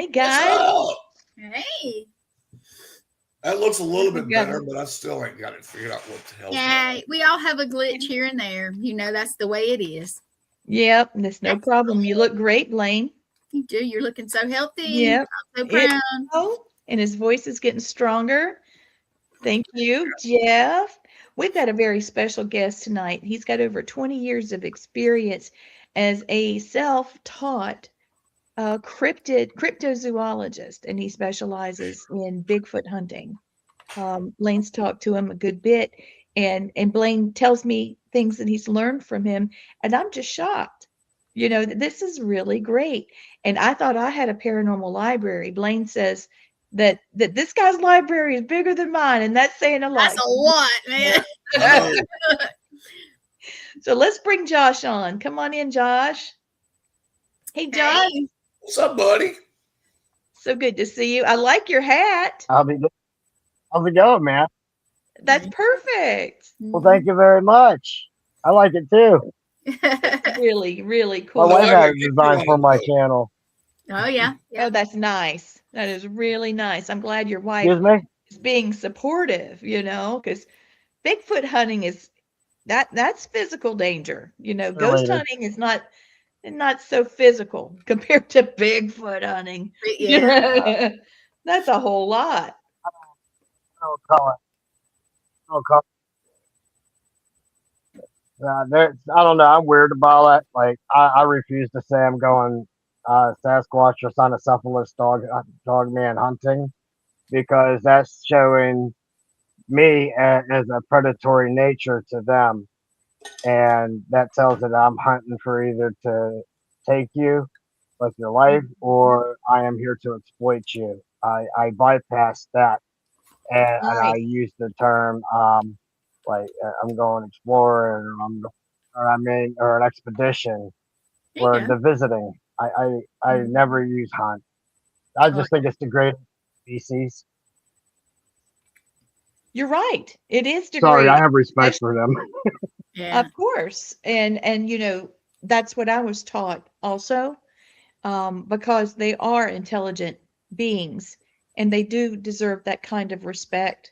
Hey, guys. Hey. That looks a little bit better, but I still ain't got it figured out what the hell. Yeah, we all have a glitch here and there. You know, that's the way it is. Yep, that's no problem. You look great, Blaine. You do. You're looking so healthy. Yep. I'm so proud. And his voice is getting stronger. Thank you, Jeff. We've got a very special guest tonight. He's got over 20 years of experience as a self-taught cryptozoologist, and he specializes in Bigfoot hunting. Blaine's talked to him a good bit, and Blaine tells me things that he's learned from him, and I'm just shocked. You know, this is really great. And I thought I had a paranormal library. Blaine says that this guy's library is bigger than mine, and that's saying a lot. That's a lot, man. So let's bring Josh on. Come on in, Josh. Hey, Josh. Hey. What's up, buddy? So good to see you. I like your hat. How's it going, man? That's perfect. Well, thank you very much. I like it too. Really, really cool. My wife had it designed for my channel. Oh, yeah. Oh, that's nice. That is really nice. I'm glad your wife is being supportive, you know, because Bigfoot hunting is that's physical danger. You know, ghost hunting is not so physical compared to Bigfoot hunting. Yeah. That's a whole lot. No color. I don't know. I'm weird about it. Like I refuse to say I'm going Sasquatch or Cynocephalus dogman hunting, because that's showing me as a predatory nature to them, and that tells it I'm hunting for either to take you with your life, or I am here to exploit you. I bypass that, and I use the term like I'm going explorer, or an expedition, or the visiting. I never use hunt. I just think it's the greatest species. You're right. It is degrading. Sorry, I have respect for them. Yeah. Of course. And you know, that's what I was taught also, because they are intelligent beings and they do deserve that kind of respect.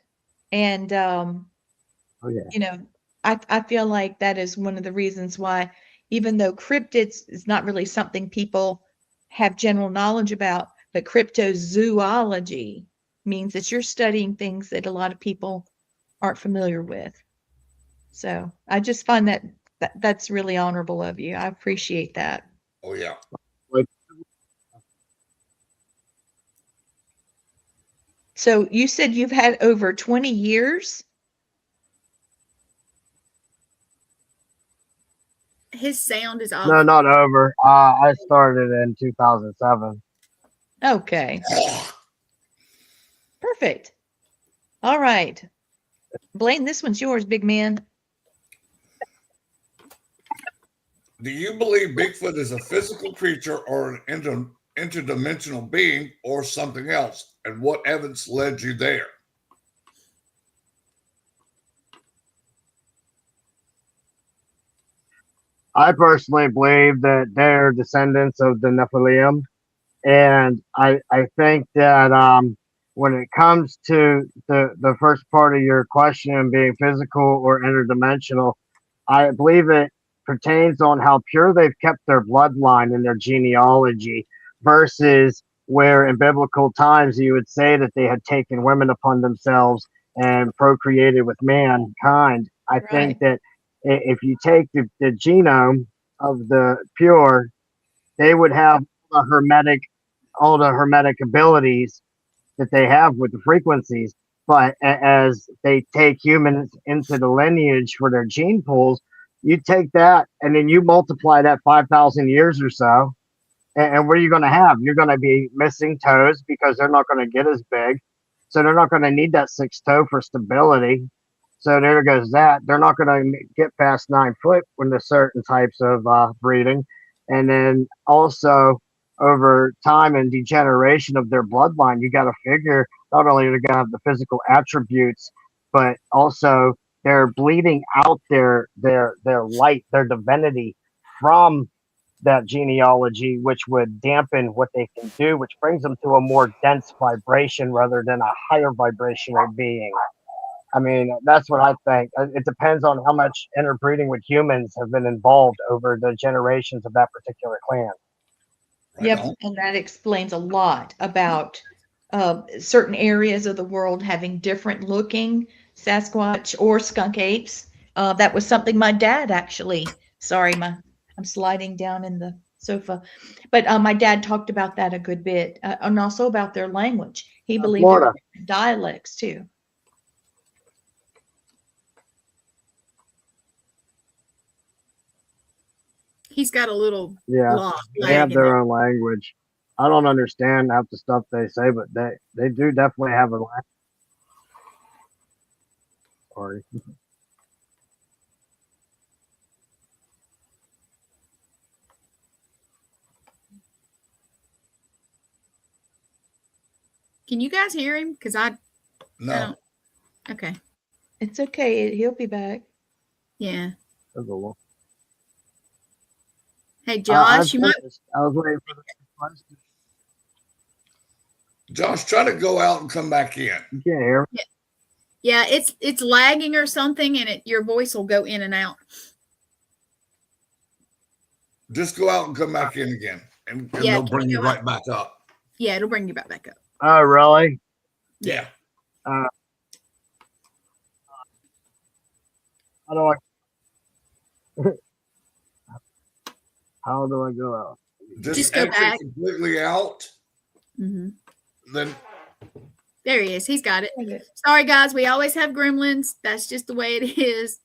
And, you know, I feel like that is one of the reasons why, even though cryptids is not really something people have general knowledge about, but cryptozoology means that you're studying things that a lot of people aren't familiar with. So I just find that's really honorable of you. I appreciate that. Oh, yeah. So you said you've had over 20 years? His sound is off. No, not over. I started in 2007. Okay. Perfect. All right. Blaine, this one's yours, big man. Do you believe Bigfoot is a physical creature or an interdimensional being or something else? And what evidence led you there? I personally believe that they're descendants of the Nephilim. And I think that when it comes to the first part of your question being physical or interdimensional, I believe it pertains on how pure they've kept their bloodline and their genealogy, versus where in biblical times you would say that they had taken women upon themselves and procreated with mankind. I think that if you take the genome of the pure, they would have all the hermetic abilities that they have with the frequencies. But as they take humans into the lineage for their gene pools, you take that and then you multiply that 5,000 years or so. And what are you going to have? You're going to be missing toes because they're not going to get as big. So they're not going to need that 6 toe for stability. So there goes that. They're not going to get past 9 foot when there's certain types of breeding. And then also over time and degeneration of their bloodline, you got to figure not only are they going to have the physical attributes, but also they're bleeding out their light, their divinity from that genealogy, which would dampen what they can do, which brings them to a more dense vibration rather than a higher vibrational being. I mean, that's what I think. It depends on how much interbreeding with humans have been involved over the generations of that particular clan. Right Yep, on. and that explains a lot about certain areas of the world having different looking Sasquatch or skunk apes. That was something my dad actually, sorry, I'm sliding down in the sofa, but my dad talked about that a good bit, and also about their language. He believed there Florida. were dialects too. He's got a little Yeah, law they have lag in their there. own language. I don't understand half the stuff they say, but they do definitely have a language. Sorry. Can you guys hear him? Because I No. don't. Okay. It's okay. He'll be back. Yeah. There's a lot. Hey, I've Josh, you might. finished. I was waiting for the question. Josh, try to go out and come back in. You can't hear me. Yeah, it's lagging or something, and your voice will go in and out. Just go out and come back in again, and Yeah, they'll can bring you you go right back up. Yeah, it'll bring you back up. Oh, really? Yeah. How do I? How do I go out? Just go exit back. completely out. Mm-hmm. Then There he is. He's got it. Sorry, guys. We always have gremlins. That's just the way it is,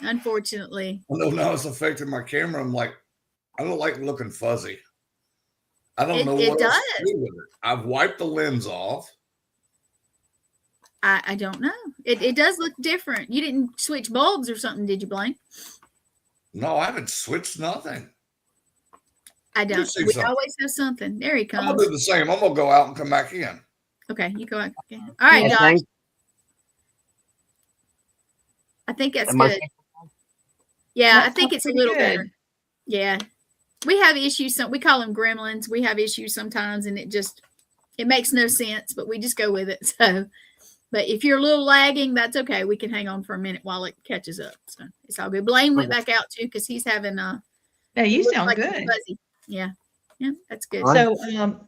unfortunately. I know now it's affecting my camera. I'm like, I don't like looking fuzzy. I don't know It what else does. to do with it. I've wiped the lens off. I don't know. It does look different. You didn't switch bulbs or something, did you, Blaine? No, I haven't switched nothing. I don't. see We something. always have something. There he I'm comes. gonna do the same. I'm gonna go out and come back in. Okay, you go back again. All right, I Josh. think- I think that's am I- good. Yeah, That I think sounds it's a pretty little good. better. Yeah. We have issues. We call them gremlins. We have issues sometimes, and it makes no sense, but we just go with it. So, but if you're a little lagging, that's okay. We can hang on for a minute while it catches up. So it's all good. Blaine went back out too because he's having Now you it looks sound like it's good. fuzzy. Yeah. Yeah, that's good. Right. So,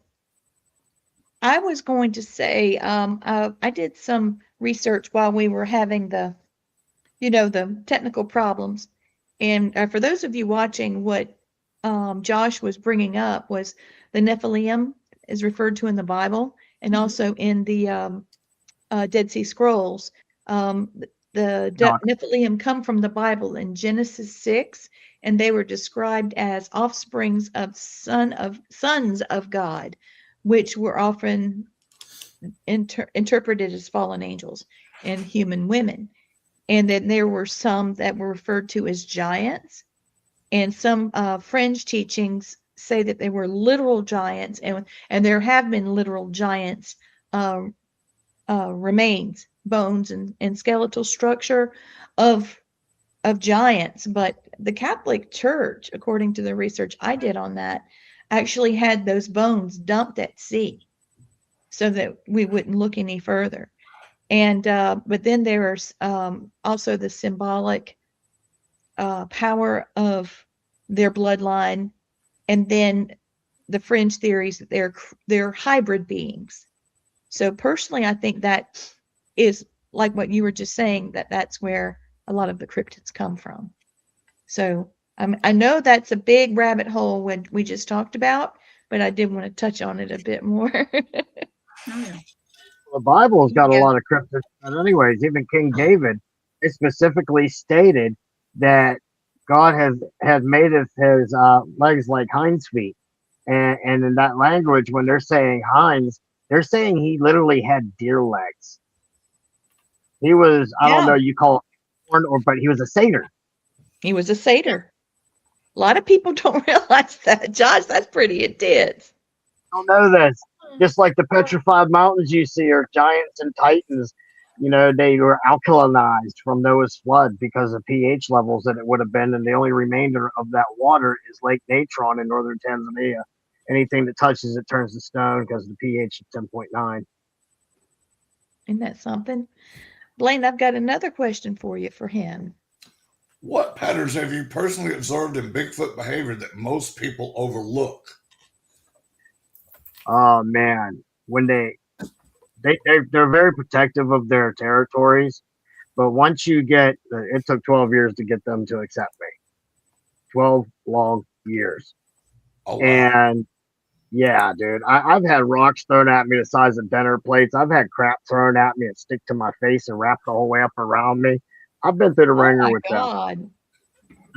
I was going to say, I did some research while we were having the technical problems. And for those of you watching, what Josh was bringing up was the Nephilim is referred to in the Bible and Mhm. also in the Dead Sea Scrolls. Nephilim come from the Bible in Genesis 6, and they were described as offsprings of sons of God, which were often interpreted as fallen angels and human women. And then there were some that were referred to as giants, and some fringe teachings say that they were literal giants, and there have been literal giants remains, bones and skeletal structure of giants. But the Catholic Church, according to the research I did on that, actually had those bones dumped at sea so that we wouldn't look any further. And but then there's also the symbolic power of their bloodline, and then the fringe theories that they're hybrid beings. So personally, I think that is like what you were just saying, that's where a lot of the cryptids come from. So I know that's a big rabbit hole when we just talked about, but I did want to touch on it a bit more. Oh, yeah. The Bible's got Yeah. a lot of cryptids. But anyways, even King David, it specifically stated that God has made his legs like hinds feet, and in that language, when they're saying hinds, they're saying he literally had deer legs. He was, I don't Yeah. know, you call it, but he was a satyr. He was a satyr. A lot of people don't realize that. Josh, that's pretty intense. I don't know this. Just like the petrified mountains you see are giants and titans. you know, they were alkalinized from Noah's flood because of pH levels that it would have been, and the only remainder of that water is Lake Natron in northern Tanzania. Anything that touches it turns to stone because the pH is 10.9. Isn't that something? Blaine, I've got another question for you for him. What patterns have you personally observed in Bigfoot behavior that most people overlook? Oh man, when they're very protective of their territories, but once you get, it took 12 years to get them to accept me. 12 long years. Oh, wow. And yeah, dude, I've had rocks thrown at me the size of dinner plates. I've had crap thrown at me and stick to my face and wrap the whole way up around me. I've been through the Oh ringer my with them. God.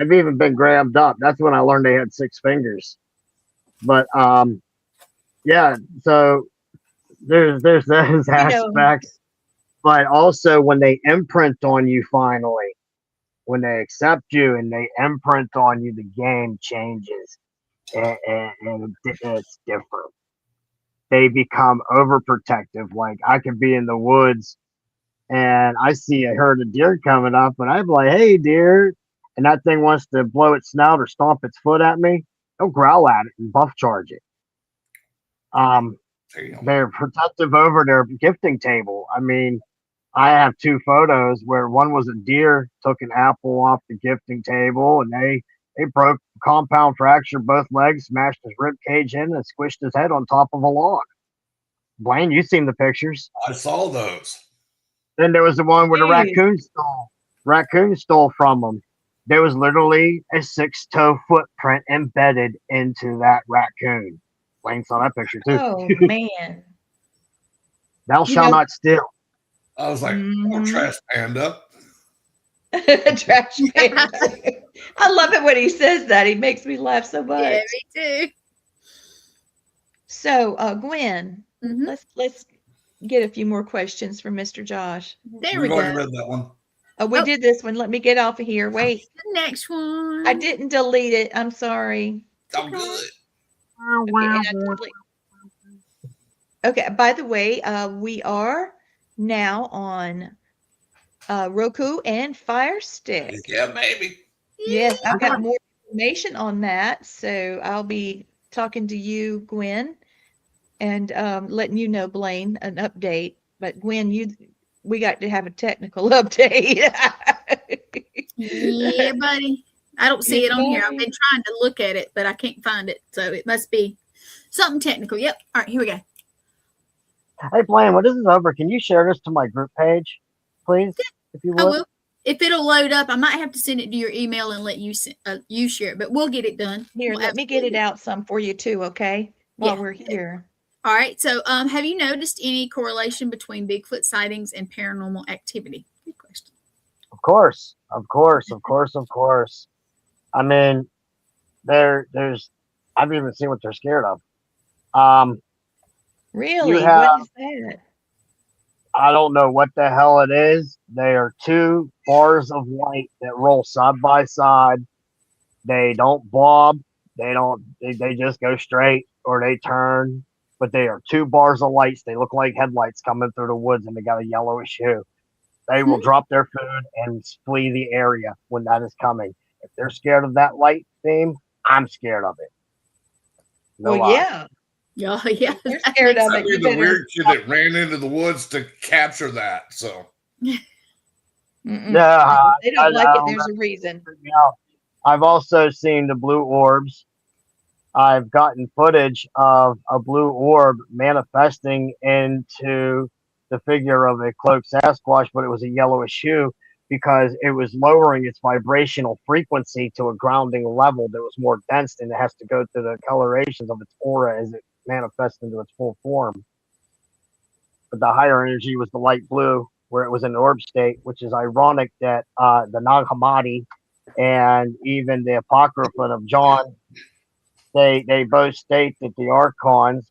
I've even been grabbed up. That's when I learned they had 6 fingers. But yeah, so there's those know- aspects. But also when they imprint on you finally, when they accept you and they imprint on you, the game changes. And it's different. They become overprotective. Like I could be in the woods and I see a herd of deer coming up, and I'm like, "Hey, deer!" And that thing wants to blow its snout or stomp its foot at me. They'll growl at it and buff charge it. Damn. They're protective over their gifting table. I mean, I have 2 photos where one was a deer took an apple off the gifting table, and they broke compound fracture both legs, smashed his rib cage in, and squished his head on top of a log. Blaine, you've seen the pictures. I saw those. Then there was the one where the Jeez. raccoon stole from them. There was literally a 6-toe footprint embedded into that raccoon. Blaine saw that picture too. Oh man. Thou You shalt know- not steal. I was like, oh, Mhm. trash panda. Trash can. I love it when he says that. He makes me laugh so much. Yeah, me too. So, Gwen, Mhm. let's get a few more questions from Mr. Josh. There we We've already go. read that one. Oh, we Oh. did this one. Let me get off of here. Wait, The next one. I didn't delete it. I'm sorry. Oh, Okay. good. Okay, and I totally. Okay. By the way, we are now on Roku and Fire Stick. Yeah, maybe. Yes, I've got more information on that, so I'll be talking to you, Gwen, and letting you know, Blaine, an update. But Gwen, we got to have a technical update. Yeah, buddy. I don't see it on here. I've buddy. been trying to look at it, but I can't find it. So it must be something technical. Yep. All right, here we go. Hey, Blaine, when this is over, can you share this to my group page, please? If you I would. will. If it'll load up, I might have to send it to your email and let you you share it, but we'll get it done. Here, We'll let me get it absolutely- out some for you too, okay? While Yeah. we're here. All right. So, have you noticed any correlation between Bigfoot sightings and paranormal activity? Good question. Of course. I mean, there's. I've even seen what they're scared of. Really? have- What is that? I don't know what the hell it is. They are 2 bars of light that roll side by side. They don't bob. They just go straight or they turn. But they are 2 bars of lights. They look like headlights coming through the woods, and they got a yellowish hue. They will drop their food and flee the area when that is coming. If they're scared of that light theme, I'm scared of it. No Well, lie. yeah. Yeah, yeah. They're scared of I'd it. be You the better. weird kid that ran into the woods to capture that. So Mm-mm. Yeah, They don't I like it. don't There's a reason. Yeah. I've also seen the blue orbs. I've gotten footage of a blue orb manifesting into the figure of a cloaked Sasquatch, but it was a yellowish hue because it was lowering its vibrational frequency to a grounding level that was more dense, and it has to go through the colorations of its aura as it manifests into its full form. But the higher energy was the light blue, where it was in orb state, which is ironic that the Nag Hammadi and even the Apocrypha of John, they both state that the archons,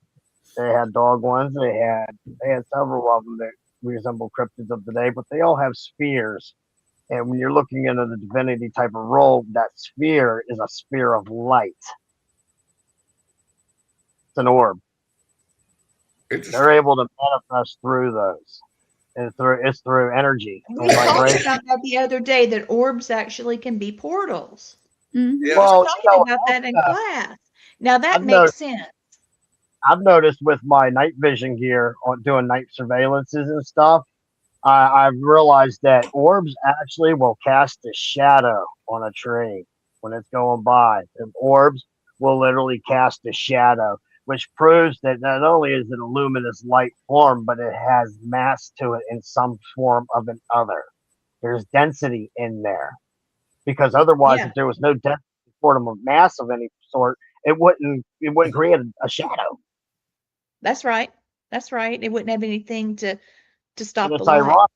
they had dog ones, they had several of them that resemble cryptids of today, but they all have spheres. And when you're looking into the divinity type of role, that sphere is a sphere of light. It's an orb. interesting. They're able to manifest through those. It's through energy We and talked vibration. about that the other day, that orbs actually can be portals. Mhm. Yeah. We were Well, talking about that in class. Now that I've makes noticed, sense. I've noticed with my night vision gear on doing night surveillances and stuff, I've realized that orbs actually will cast a shadow on a tree when it's going by. And orbs will literally cast a shadow, which proves that not only is it a luminous light form, but it has mass to it in some form of an other. There's density in there. Because otherwise, Yeah, if there was no density form of mass of any sort, it wouldn't create a shadow. that's right. That's right. It wouldn't have anything to And stop the it's light. ironic.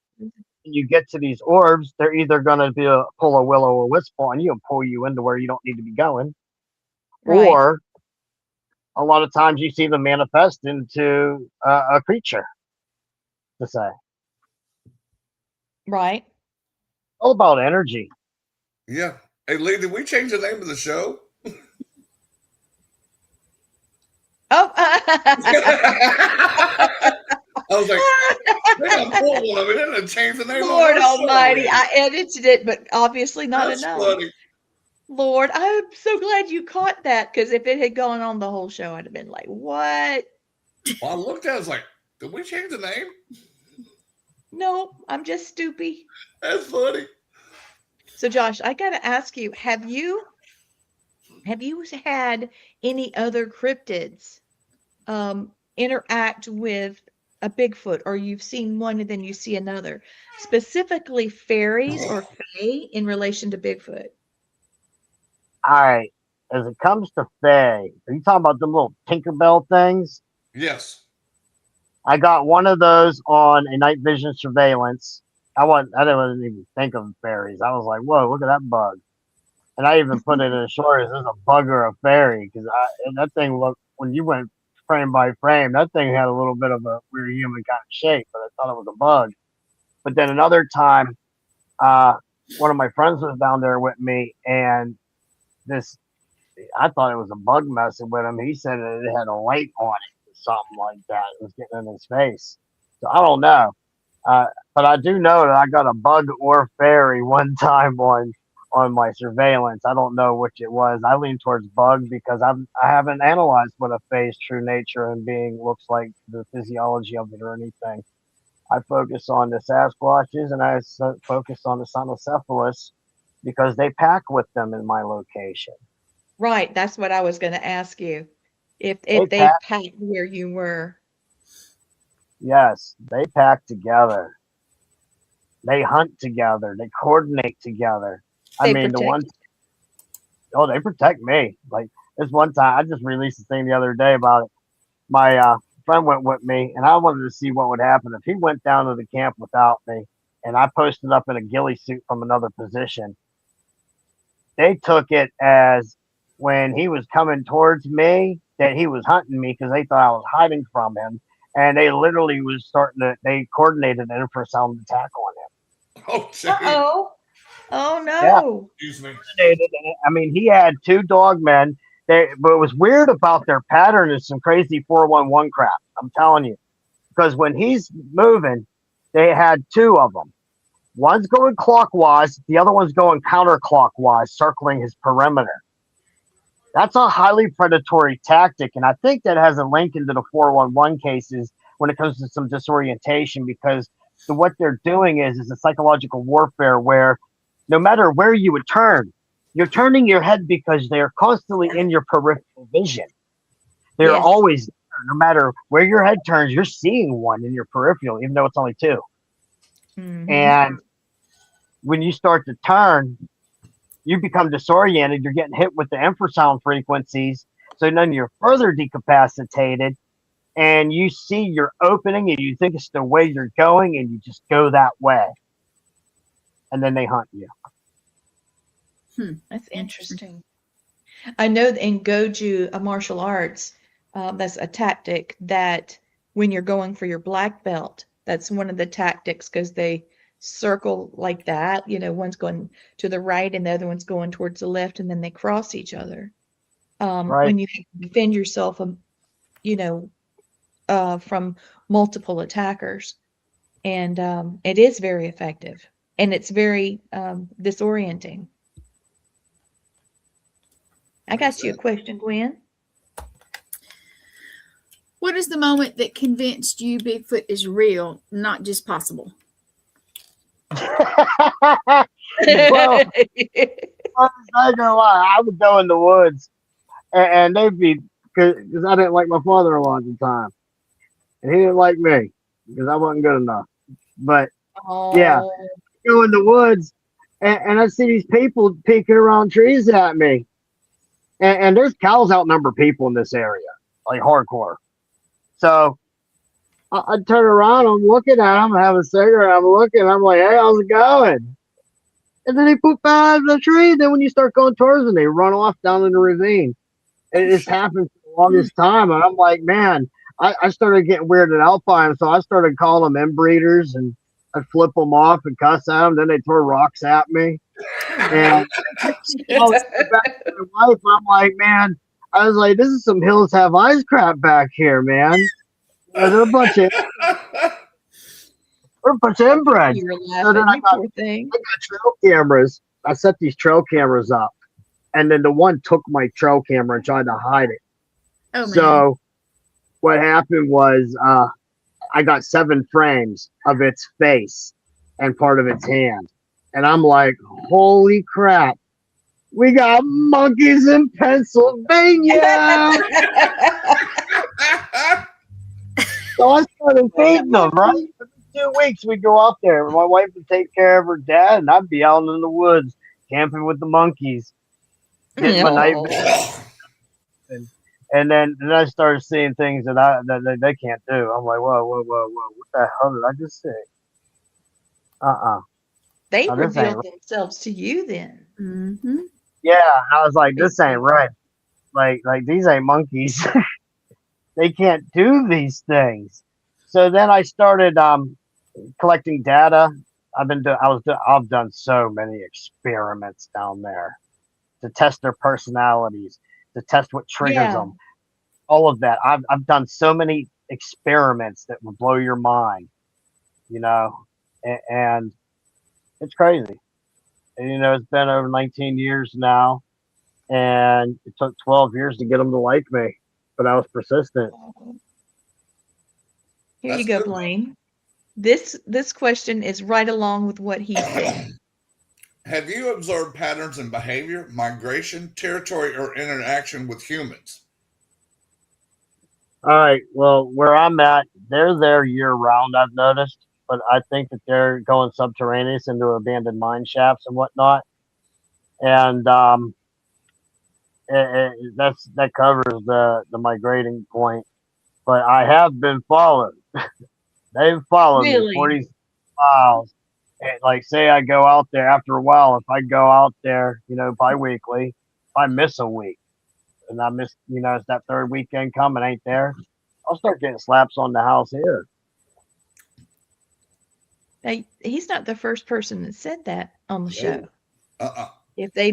You get to these orbs, they're either going to be pull a willow or wisp on you and pull you into where you don't need to be going, Right. or a lot of times you see them manifest into a creature. To say Right. all about energy. Yeah. Hey, Lee, did we change the name of the show? Oh, I was like, man, I'm pulling one of it in and change the name of Lord our show Almighty, already. I edited it, but obviously not That's enough. funny. Lord, I'm so glad you caught that, because if it had gone on the whole show, I'd have been like, what? Well, I looked at it, I was like, did we change the name? No, I'm just stoopy. That's funny. So Josh, I gotta ask you, have you had any other cryptids interact with a Bigfoot, or you've seen one and then you see another, specifically fairies or fae in relation to Bigfoot? All right. As it comes to Faye, are you talking about the little Tinkerbell things? Yes. I got one of those on a night vision surveillance. I didn't even think of fairies. I was like, whoa, look at that bug. And I even put it in short, is this a bug or a fairy? Because that thing looked, when you went frame by frame, that thing had a little bit of a weird human kind of shape, but I thought it was a bug. But then another time, uh, one of my friends was down there with me, and this, I thought it was a bug messing with him. He said that it had a light on it or something like that. It was getting in his face. So I don't know. But I do know that I got a bug or fairy one time on my surveillance. I don't know which it was. I lean towards bug because I haven't analyzed what a fae's true nature and being looks like, the physiology of it or anything. I focus on the Sasquatches and focus on the Cynocephalus because they pack with them in my location. Right, that's what I was going to ask you. If They they pack, packed where you were. yes, they pack together. They hunt together. They coordinate together. I They mean, protect. they protect me. Like this one time, I just released a thing the other day about it. My friend went with me, and I wanted to see what would happen if he went down to the camp without me, and I posted up in a ghillie suit from another position. They took it as when he was coming towards me that he was hunting me because they thought I was hiding from him, and they literally was they coordinated an infrasound attack on him. Oh, geez. Uh-oh. Oh Yeah, no. Excuse me. I mean, he had two dog men. But it was weird about their pattern is some crazy 411 crap. I'm telling you, because when he's moving, they had two of them. One's going clockwise, the other one's going counterclockwise, circling his perimeter. That's a highly predatory tactic, and I think that has a link into the 411 cases when it comes to some disorientation because what they're doing is a psychological warfare where no matter where you would turn, you're turning your head because they're constantly in your peripheral vision. They're Yes. always there. No matter where your head turns, you're seeing one in your peripheral, even though it's only two. Mm-hmm. And when you start to turn, you become disoriented. You're getting hit with the infrasound frequencies. So then you're further decapacitated and you see your opening and you think it's the way you're going and you just go that way. And then they hunt you. That's interesting. I know in Goju, a martial arts, that's a tactic that when you're going for your black belt, that's one of the tactics because they circle like that. You know, one's going to the right and the other one's going towards the left, and then they cross each other. Right. When you defend yourself, you know, from multiple attackers. And it is very effective, and it's very disorienting. I got you a question, Gwen. What is the moment that convinced you Bigfoot is real, not just possible? Well, I'm not gonna lie, I would go in the woods and they'd be because I didn't like my father-in-law at the time, and he didn't like me because I wasn't good enough. But yeah, Oh, go in the woods and I see these people peeking around trees at me, and there's cows outnumber people in this area, like hardcore. So I turn around, I'm looking at them, I have a cigarette, I'm looking, I'm like, hey, how's it going? And then they poop out of the tree. Then when you start going towards them, they run off down in the ravine. And it's happened for the longest time. And I'm like, man, I started getting weirded out by them. So I started calling them inbreeders, and I'd flip them off and cuss at them. Then they throw rocks at me. And back to my wife, I'm like, man, I was like, this is some hills have eyes crap back here, man. They're a bunch of inbreds. you're So then laughing, you poor thing. I got trail cameras. I set these trail cameras up, and then the one took my trail camera and tried to hide it. Oh man. So what happened was I got 7 frames of its face and part of its hand, and I'm like, holy crap, we got monkeys in Pennsylvania. So I started feeding them, right? 2 weeks we'd go out there. My wife would take care of her dad, and I'd be out in the woods camping with the monkeys, getting my night vision. And then I started seeing things that they can't do. I'm like, whoa, what the hell did I just say? They Oh, this ain't revealed themselves to you then. Mm-hmm. Yeah, I was like, this ain't right. Like these ain't monkeys. They can't do these things. So then I started collecting data. I've done so many experiments down there to test their personalities, to test what triggers Yeah. them, all of that. I've done so many experiments that will blow your mind, and it's crazy. And, it's been over 19 years now, and it took 12 years to get them to like me, but I was persistent. Here That's you go, good. Blaine. This question is right along with what he said. Have you observed patterns in behavior, migration, territory, or interaction with humans? All right. Well, where I'm at, they're there year round, I've noticed, but I think that they're going subterraneous into abandoned mine shafts and whatnot. And that covers the migrating point. But I have been followed. They've followed me Really? 40 miles. And like, say I go out there after a while, if I go out there, bi-weekly, if I miss a week and I miss, it's that third weekend coming, ain't there, I'll start getting slaps on the house here. Now, he's not the first person that said that on the show. Uh-uh. If they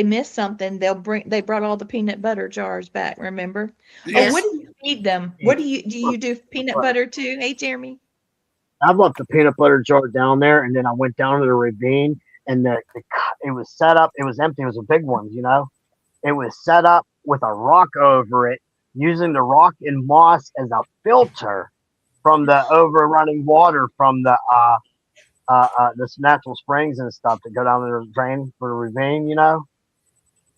miss something, they brought all the peanut butter jars back, remember? Yes. Oh, what do you feed them? What do you do peanut butter too? Hey, Jeremy. I left the peanut butter jar down there, and then I went down to the ravine, and it was set up. It was empty. It was a big one, It was set up with a rock over it, using the rock and moss as a filter from the overrunning water from the this natural springs and stuff that go down the drain for the ravine,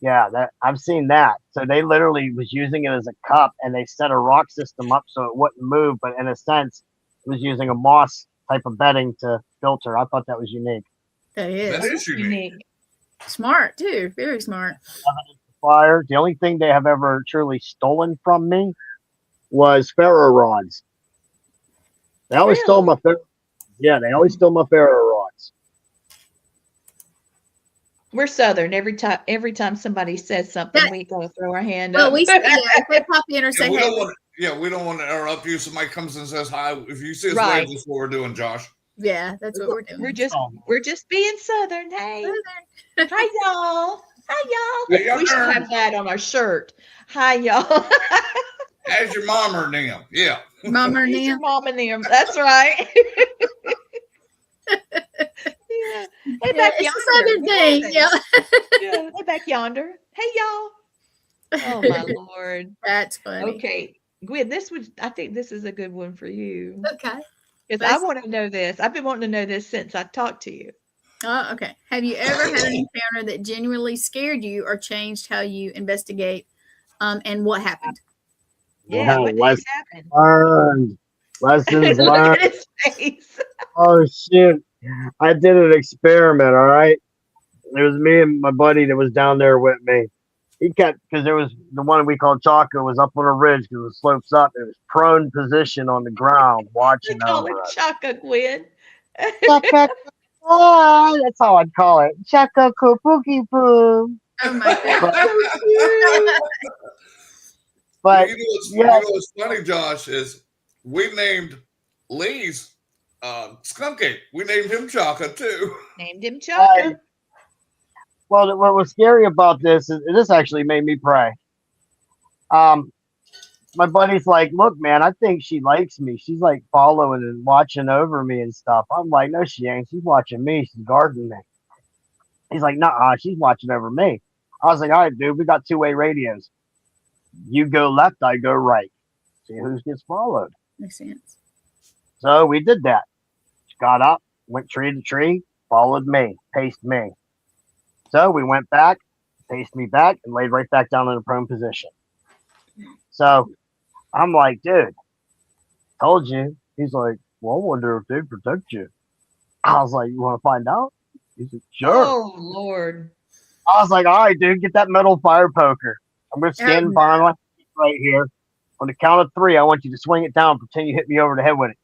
Yeah, I've seen that. So they literally was using it as a cup, and they set a rock system up so it wouldn't move, but in a sense, it was using a moss type of bedding to filter. I thought that was unique. That is. That is unique. Smart too. Very smart. Fire. The only thing they have ever truly stolen from me was ferro rods. They always stole my they always stole my ferro rods. We're Southern. Every time somebody says something, we gotta throw our hand Well, up. if they pop in or say, we hey, don't want to interrupt you. Somebody comes and says hi. If you see us Right. wave, that's what we're doing, Josh. yeah, that's what we're doing. We're just being Southern. Hey, Southern. hi y'all. Hi y'all. Hey, y'all. We should have that on our shirt. Hi y'all. As your mom or them. Yeah. Mom or He's your Nim? mom and them. That's right. Yeah. Hey, back It's a yonder. southern Good thing. morning. Yeah. Yeah. Hey, back yonder. Hey, y'all. Oh my Lord. That's funny. Okay, Gwen, I think this is a good one for you Okay. because I Let's- want to know this. I've been wanting to know this since I talked to you. Okay. Have you ever had an encounter that genuinely scared you or changed how you investigate? And what happened? Yeah, what did Lessons happen? learned. Lessons Look learned. at his face. Oh shit! I did an experiment. All right, it was me and my buddy that was down there with me. He kept because there was the one we called Chaco was up on a ridge because it slopes up. It was prone position on the ground, They watching call over him us. Chaka, Gwen. Chaka, oh, that's how I'd call it. Chaka Kabuki Poo. Oh my goodness. So cute. But You know what's funny, Josh, is we named Lee's Skunky. We named him Chaka too. Named him Chaka. well, what was scary about this is this actually made me pray. My buddy's like, look, man, I think she likes me. She's like following and watching over me and stuff. I'm like, no, she ain't. She's watching me. She's guarding me. He's like, nah, she's watching over me. I was like, all right, dude, we got two-way radios. You go left, I go right. See who gets followed. Makes sense. So we did that. She got up, went tree to tree, followed me, paced me. So we went back, paced me back, and laid right back down in a prone position. So I'm like, dude, told you. He's like, well, I wonder if they protect you. I was like, you want to find out? He said, sure. Oh Lord. I was like, all right, dude, get that metal fire poker. I'm going to stand in front of my right here. On the count of three, I want you to swing it down. Pretend you hit me over the head with it.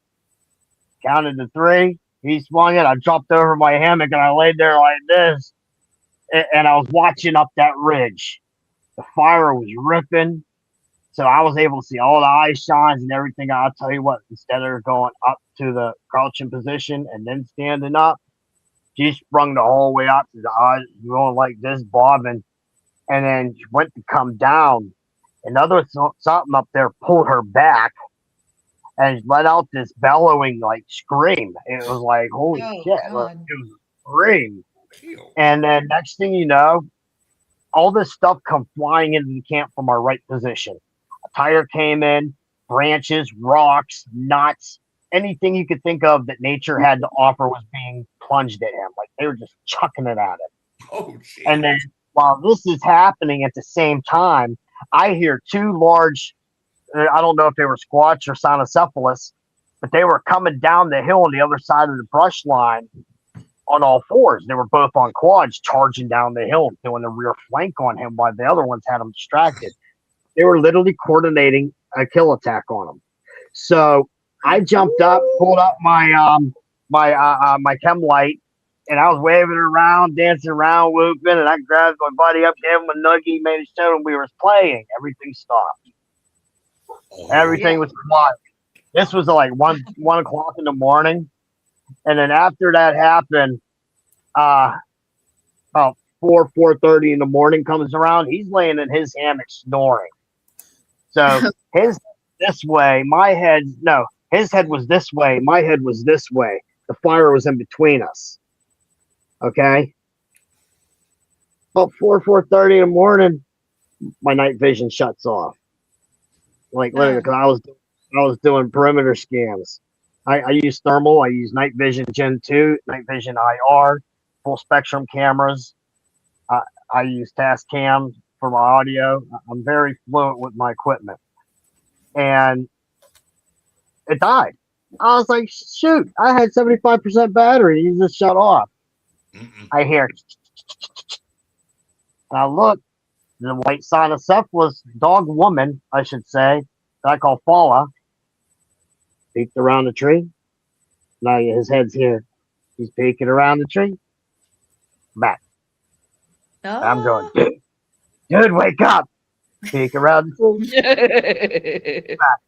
Counted to three. He swung it. I dropped over my hammock and I laid there like this. And I was watching up that ridge. The fire was ripping. So I was able to see all the eye shines and everything. I'll tell you what, instead of going up to the crouching position and then standing up, she sprung the whole way up to the eyes going like this, bobbing. And then she went to come down. Another something up there pulled her back and let out this bellowing like scream. It was like, holy shit. Look, it was a scream. And then next thing you know, all this stuff come flying into the camp from our right position. A tire came in, branches, rocks, nuts, anything you could think of that nature had to offer was being plunged at him. Like they were just chucking it at him. Oh, geez. And then while this is happening at the same time, I hear two large, I don't know if they were squatch or cynocephalus, but they were coming down the hill on the other side of the brush line on all fours. They were both on quads charging down the hill, doing a rear flank on him while the other ones had him distracted. They were literally coordinating a kill attack on him. So I jumped up, pulled up my my chem light, and I was waving around, dancing around, whooping, and I grabbed my buddy up, gave him a noogie, made it show him we were playing. Everything stopped. Everything was quiet. This was like 1 o'clock in the morning. And then after that happened, about 4:30 in the morning comes around. He's laying in his hammock snoring. So his this way, his head was this way, my head was this way. The fire was in between us. Okay. About 4:30 in the morning, my night vision shuts off. Like literally, because I was doing perimeter scans. I use thermal. I use night vision Gen 2, night vision IR, full spectrum cameras. I use Tascam for my audio. I'm very fluent with my equipment. And it died. I was like, shoot, I had 75% battery. You just shut off. I hear. And I look, the white cynocephalus dog woman, I should say, that I call Paula, peeked around the tree. Now his head's here. He's peeking around the tree. Back. Oh. I'm going, dude, wake up. Peek around the tree. Back.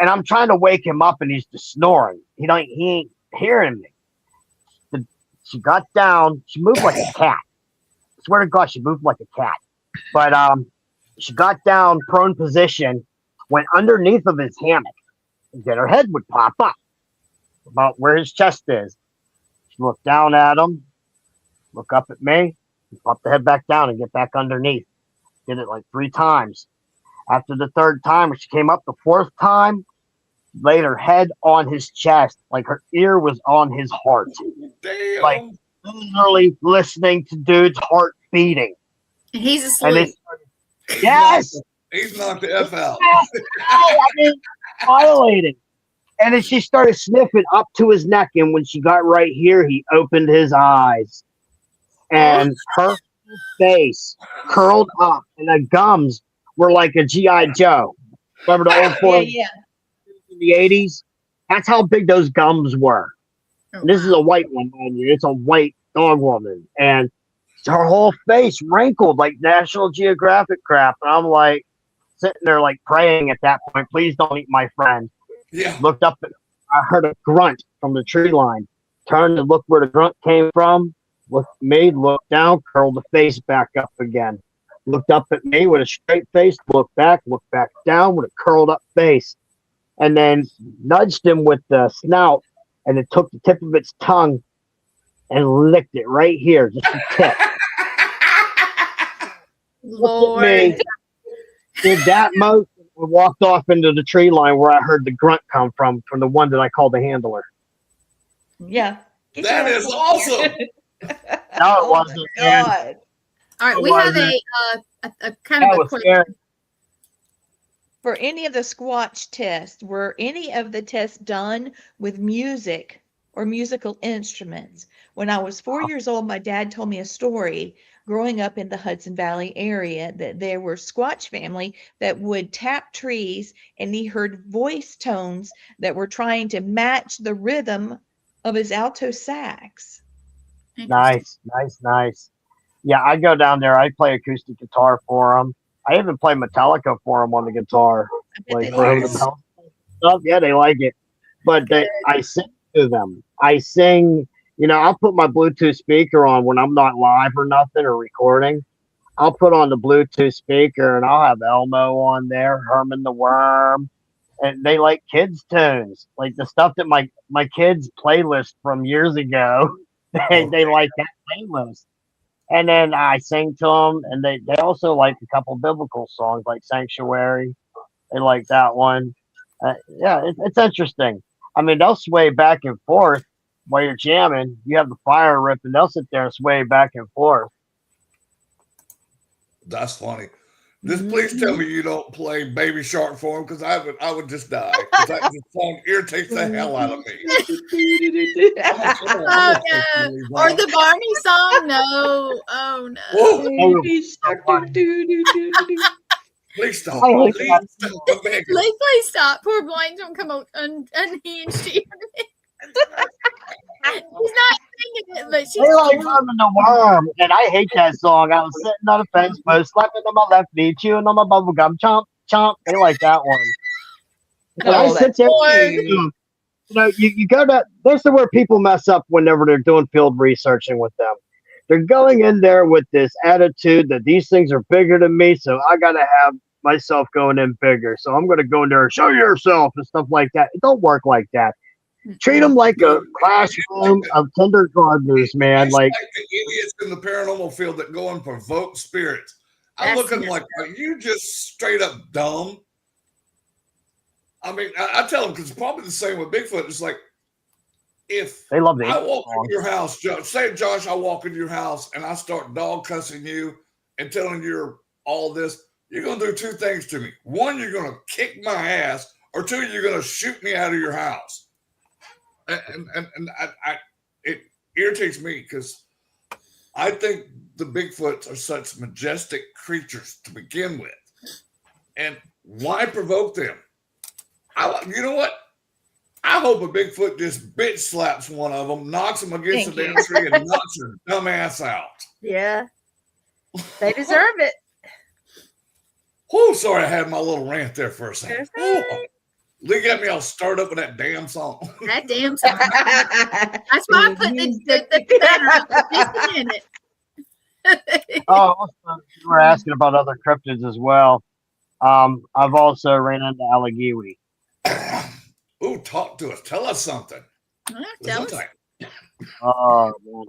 And I'm trying to wake him up, and he's just snoring. He ain't hearing me. She got down. She moved like a cat. I swear to God, she moved like a cat. But she got down, prone position, went underneath of his hammock, and then her head would pop up about where his chest is. She looked down at him, look up at me, and pop the head back down and get back underneath. Did it like 3 times. After the 3rd time, when she came up the 4th time, laid her head on his chest, like her ear was on his heart. Damn. Like literally listening to dude's heart beating. And he's And asleep. yes! He's knocked the F out. Yes! Oh, I mean, violating. And then she started sniffing up to his neck, and when she got right here, he opened his eyes. And her face curled up, and the gums were like a G.I. Joe. Remember the old form Yeah. in the 80s? That's how big those gums were. Oh, And this is a white one, mind you. It's a white dog woman. And her whole face wrinkled like National Geographic crap. And I'm like sitting there like praying at that point, please don't eat my friend. Yeah. Looked up, I heard a grunt from the tree line. Turned to look where the grunt came from. Looked at me, looked down, curled the face back up again. Looked up at me with a straight face, looked back down with a curled up face. And then nudged him with the snout, and it took the tip of its tongue and licked it right here, just the tip. Lord. Me, did that motion and walked off into the tree line where I heard the grunt come from the one that I called the handler. Yeah. Get That your is ass awesome. No, it Oh wasn't. my Man. God. All right, It we have wasn't. a kind That of a was question. scary. For any of the Squatch tests, were any of the tests done with music or musical instruments? When I was 4 years old, my dad told me a story growing up in the Hudson Valley area that there were Squatch family that would tap trees, and he heard voice tones that were trying to match the rhythm of his alto sax. Interesting. Nice. Yeah, I go down there. I play acoustic guitar for them. I even play Metallica for them on the guitar. I bet Like they for like them to it. tell stuff. Yeah, they like it. But I sing to them. I sing, I'll put my Bluetooth speaker on when I'm not live or nothing or recording. I'll put on the Bluetooth speaker and I'll have Elmo on there, Herman the Worm. And they like kids' tunes. Like the stuff that my kids' playlist from years ago. They like that playlist. And then I sing to them, and they also like a couple biblical songs like Sanctuary. They like that one. Yeah, it's interesting. I mean, they'll sway back and forth while you're jamming. You have the fire ripping, they'll sit there and sway back and forth. That's funny. Just please tell me you don't play Baby Shark for him, because I would just die. 'Cause that song irritates the hell out of me. Oh no! Or the Barney song? No! Oh no! Whoa, Baby shark, do, do, do, do, do. please stop. I hate Please that. stop. I'm begging. Please stop! Poor Blaine's gonna come out unhinged here. She's not singing it, but she's They like Herman the Worm, and I hate that song. I was sitting on a fence post, slapping on my left knee, chewing on my bubble gum, chomp, chomp. They like that one. And I Oh, sit there. You go to this is where people mess up whenever they're doing field researching with them. They're going in there with this attitude that these things are bigger than me, so I gotta have myself going in bigger. So I'm gonna go in there and show yourself and stuff like that. It don't work like that. Treat them like a classroom of kindergartners, man. It's Like the idiots in the paranormal field that go and provoke spirits. I look at them like, are you just straight up dumb? I mean, I tell them, because it's probably the same with Bigfoot. It's like, if they love the I walk into your house, say, Josh, I walk into your house and I start dog cussing you and telling you all this, you're going to do 2 things to me. 1, you're going to kick my ass, or 2, you're going to shoot me out of your house. And it irritates me because I think the Bigfoots are such majestic creatures to begin with. And why provoke them? You know what? I hope a Bigfoot just bitch slaps one of them, knocks them against the damn tree, and knocks her dumb ass out. Yeah, they deserve it. Oh, sorry, I had my little rant there for a second. Lee got me all started up with that damn song. That damn song. That's why I put the banner up for just a minute. Oh, you were asking about other cryptids as well. I've also ran into Allegheny. Ooh, talk to us. Tell us something. Tell us. Oh man.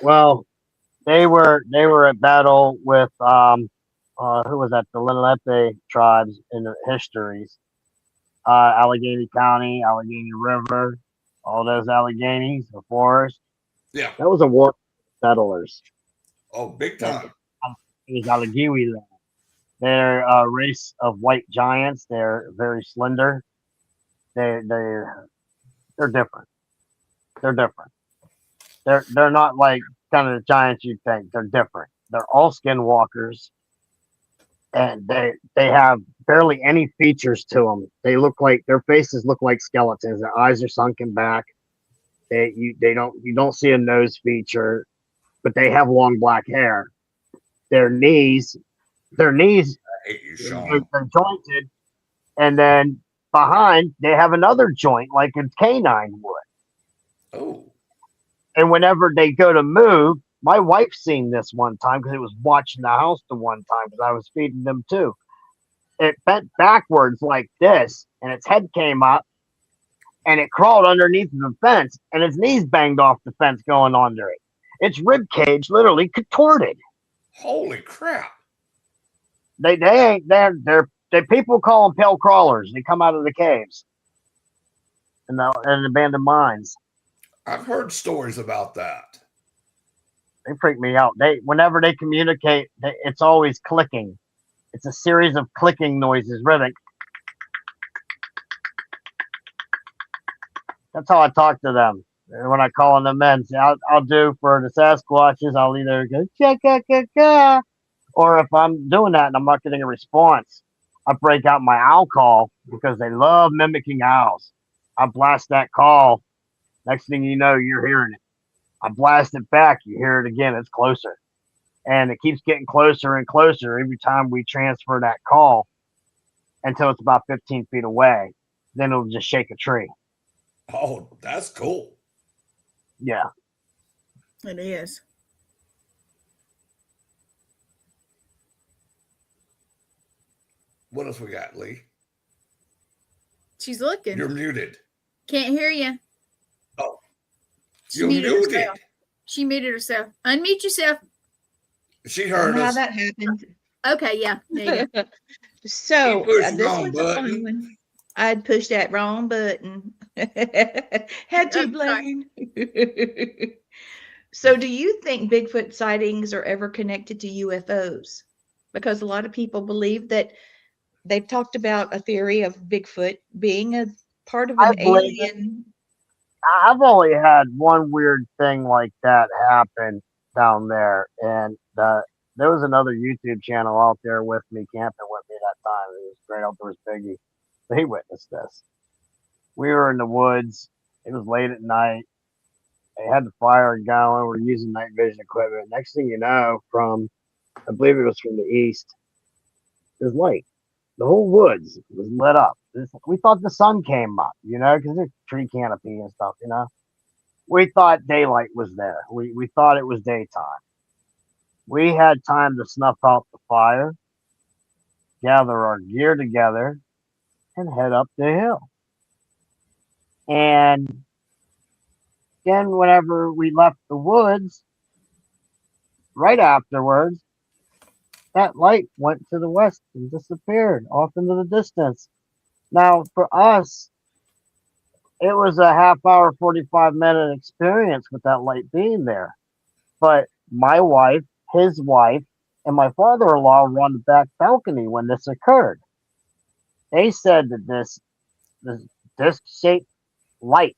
Well, they were at battle with who was that? The Lenape tribes in the histories. Allegheny County, Allegheny River, all those Alleghenies, the forest. Yeah. That was a war settlers. Oh, big time. It was Allegheny land. They're a race of white giants. They're very slender. They're different. They're different. They're not like kind of the giants you think. They're different. They're all skinwalkers, and they have barely any features to them. They look like their faces look like skeletons. Their eyes are sunken back. You don't see a nose feature, but they have long black hair. Their knees I hate you, Sean. they're jointed, and then behind they have another joint like a canine would. Oh. And whenever they go to move, my wife's seen this one time because it was watching the house the one time because I was feeding them too. It bent backwards like this, and its head came up, and it crawled underneath the fence, and its knees banged off the fence going under it. Its rib cage literally contorted. Holy crap. They ain't they people call them pale crawlers. They come out of the caves and the abandoned mines. I've heard stories about that. They freak me out. Whenever they communicate, it's always clicking. It's a series of clicking noises, rhythmic. That's how I talk to them when I call on them in. See, I'll do for the Sasquatches. I'll either go cha, or if I'm doing that and I'm not getting a response, I break out my owl call because they love mimicking owls. I blast that call. Next thing you know, you're hearing it. I blast it back. You hear it again. It's closer. And it keeps getting closer and closer every time we transfer that call until it's about 15 feet away. Then it'll just shake a tree. Oh, that's cool. Yeah. It is. What else we got, Lee? She's looking. You're muted. Can't hear you. Oh. You're muted. She muted herself. Unmute yourself. She heard us. How that happened. Okay, yeah. There you go. So this one's a funny one. I'd push that wrong button. Had to, Blaine. So do you think Bigfoot sightings are ever connected to UFOs? Because a lot of people believe that they've talked about a theory of Bigfoot being a part of an alien. I've only had one weird thing like that happen down there, and there was another YouTube channel out there with me, camping with me that time. It was Great Outdoors Biggie. He witnessed this. We were in the woods. It was late at night. They had the fire going. We're using night vision equipment. Next thing you know, I believe it was from the east, there's light. The whole woods was lit up. We thought the sun came up, because there's tree canopy and stuff, We thought daylight was there. We thought it was daytime. We had time to snuff out the fire, gather our gear together, and head up the hill. And then whenever we left the woods, right afterwards, that light went to the west and disappeared off into the distance. Now, for us, it was a half hour, 45-minute experience with that light being there. But my wife, his wife, and my father-in-law were on the back balcony when this occurred. They said that this disc-shaped light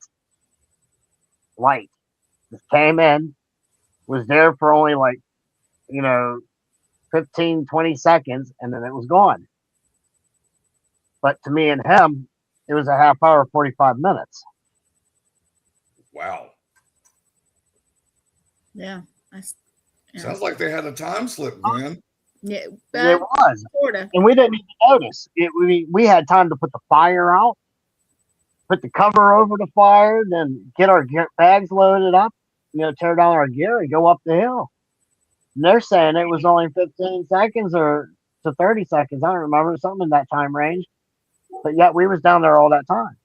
just came in, was there for only 15, 20 seconds, and then it was gone. But to me and him, it was a half hour, 45 minutes. Wow. Yeah. Sounds like they had a time slip, man. Yeah, it was. Sorta. And we didn't even notice. We had time to put the fire out, put the cover over the fire, then get our bags loaded up, tear down our gear and go up the hill. And they're saying it was only 15 seconds or to 30 seconds. I don't remember, something in that time range. But yet we was down there all that time.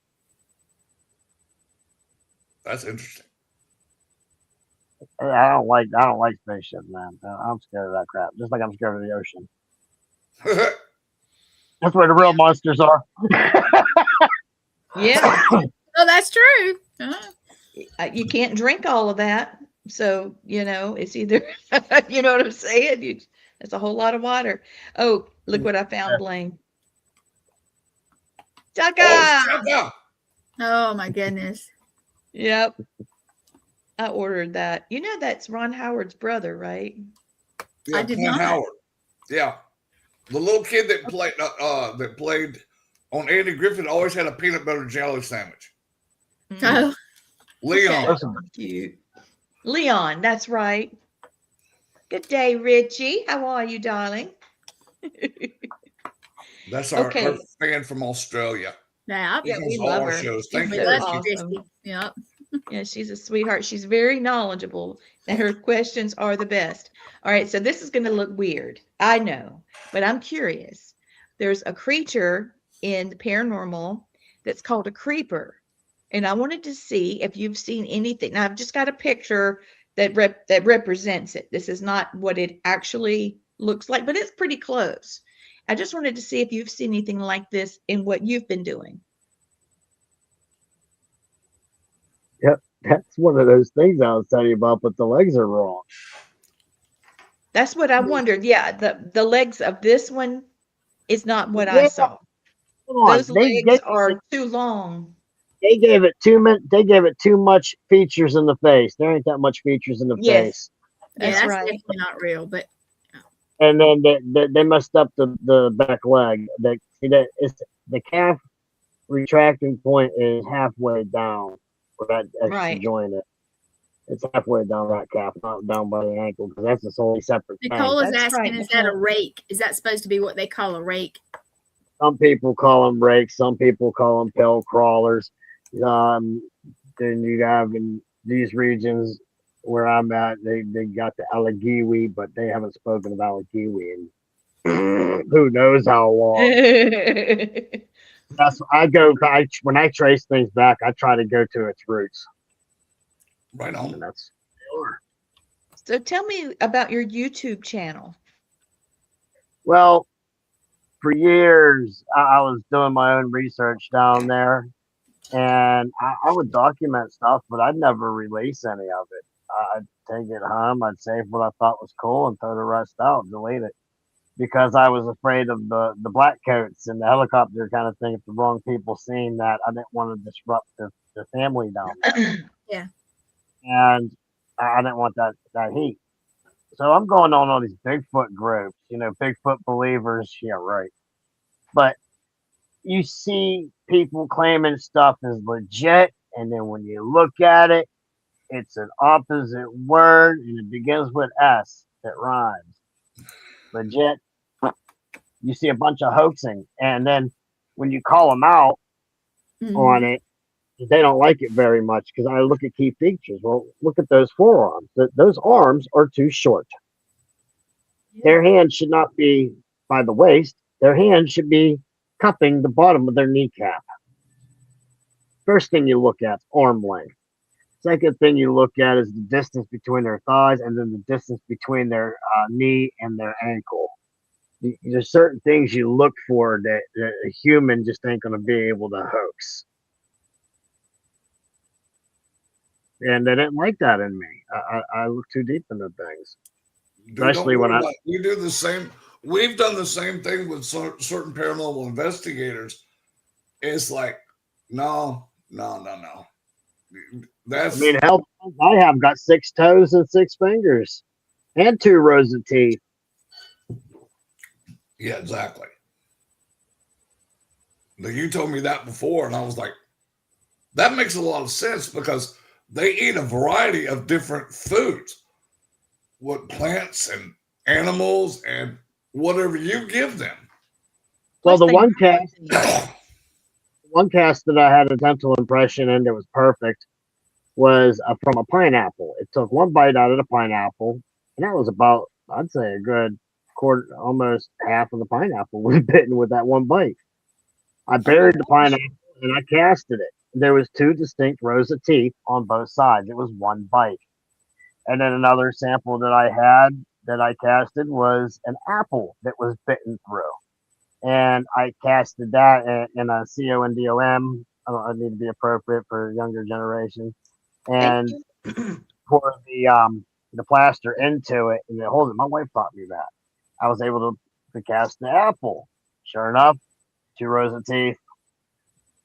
That's interesting. I don't like spaceships, man. I'm scared of that crap. Just like I'm scared of the ocean. That's where the real monsters are. Yeah. Oh, that's true. You can't drink all of that. So, it's either, you know what I'm saying? That's a whole lot of water. Oh, look what I found, Blaine. Chaka! Oh my goodness. Yep. I ordered that. That's Ron Howard's brother, right? Yeah, I did Clint not. Howard. Yeah. The little kid that played on Andy Griffith always had a peanut butter jelly sandwich. Oh, Leon. Okay. Cute. Leon, that's right. Good day, Richie. How are you, darling? That's our Okay. fan from Australia. yeah. Yeah, we All love our her. shows. She's Thank you so very That's much. awesome. Christy. Yep. Yeah, she's a sweetheart. She's very knowledgeable, and her questions are the best. All right, so this is going to look weird. I know, but I'm curious. There's a creature in the paranormal that's called a creeper, and I wanted to see if you've seen anything. Now, I've just got a picture that represents it. This is not what it actually looks like, but it's pretty close. I just wanted to see if you've seen anything like this in what you've been doing. That's one of those things I was telling you about, but the legs are wrong. That's what I wondered. Yeah, the legs of this one is not what I Yeah, saw. come on. Those legs are too long. They gave it too much features in the face. There ain't that much features in the Yes, face. Yeah, that's that's right. definitely not real, but And then they messed up the back leg. The calf retracting point is halfway down for that extra Right. joint. It's halfway down that calf, not down by the ankle, because that's a totally separate thing. Nicole is That's asking, right, is that a Nicole. rake? Is that supposed to be what they call a rake? Some people call them rakes. Some people call them pill crawlers. Then you have in these regions where I'm at, they got the Allegheny, but they haven't spoken of Allegheny in who knows how long. That's when I trace things back, I try to go to its roots. Right And on. that's So tell me about your YouTube channel. well, for years I was doing my own research down there, and I would document stuff, but I'd never release any of it. I'd take it home, I'd save what I thought was cool, and throw the rest out, delete it, because I was afraid of the black coats and the helicopter kind of thing. If the wrong people seen that, I didn't want to disrupt the family down there. Yeah. And I didn't want that heat. So I'm going on all these Bigfoot groups, Bigfoot believers. Yeah, right. But you see people claiming stuff is legit, and then when you look at it, it's an opposite word, and it begins with S. It rhymes. Legit. You see a bunch of hoaxing, and then when you call them out on it, they don't like it very much, because I look at key features. Well, look at those forearms. Those arms are too short. Their hands should not be by the waist. Their hands should be cupping the bottom of their kneecap. First thing you look at is arm length. Second thing you look at is the distance between their thighs, and then the distance between their knee and their ankle. There's certain things you look for that a human just ain't going to be able to hoax. And they didn't like that in me. I look too deep into things. Dude, Especially when we do the same. We've done the same thing with certain paranormal investigators. It's like, no. That's. I mean, hell, I have got 6 toes and 6 fingers, and 2 rows of teeth. Yeah, exactly. Now, you told me that before, and I was like, that makes a lot of sense, because they eat a variety of different foods, what plants and animals and whatever you give them. Well, Plus the they one have cast, that I had a dental impression in that was perfect was from a pineapple. It took one bite out of the pineapple, and that was about, I'd say, a good almost half of the pineapple was bitten with that one bite. I buried the pineapple and I casted it. There was 2 distinct rows of teeth on both sides. It was one bite. And then another sample that I had that I casted was an apple that was bitten through. And I casted that in a CONDOM. I need to be appropriate for younger generation. And pour the plaster into it and hold it. My wife taught me that. I was able to cast the apple. Sure enough, 2 rows of teeth.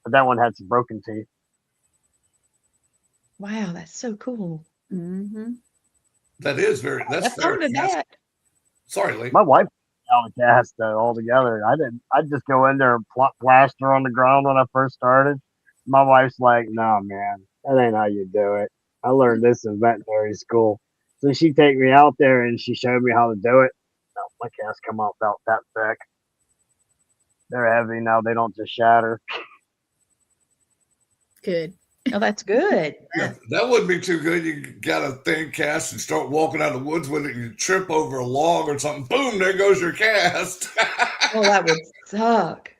But that one had some broken teeth. Wow, that's so cool. Mm-hmm. That's fair. That. Sorry, Lee. My wife out the cast altogether. I'd just go in there and plot plaster on the ground when I first started. My wife's like, "No, man, that ain't how you do it. I learned this in veterinary school." So she'd take me out there and she showed me how to do it. No, my casts come out about that thick. They're heavy now. They don't just shatter. Good. Oh, that's good. Yeah, that wouldn't be too good. You got a thin cast and start walking out of the woods with it, and you trip over a log or something. Boom! There goes your cast. Oh, that would suck.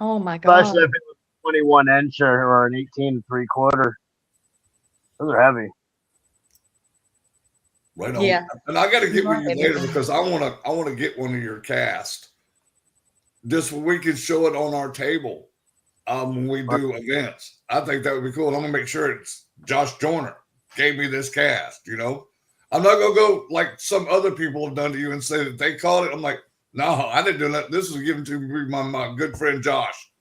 Oh my God. Especially if it was 21 inch or an 18 3/4. Those are heavy. Right on. Yeah. And I got to get with you Right. later because I want to get one of your casts. Just so we can show it on our table when we do events. I think that would be cool. And I'm gonna make sure it's Josh Joyner gave me this cast. You know, I'm not gonna go like some other people have done to you and say that they called it. I'm like, no, I didn't do that. This was given to me by my good friend Josh.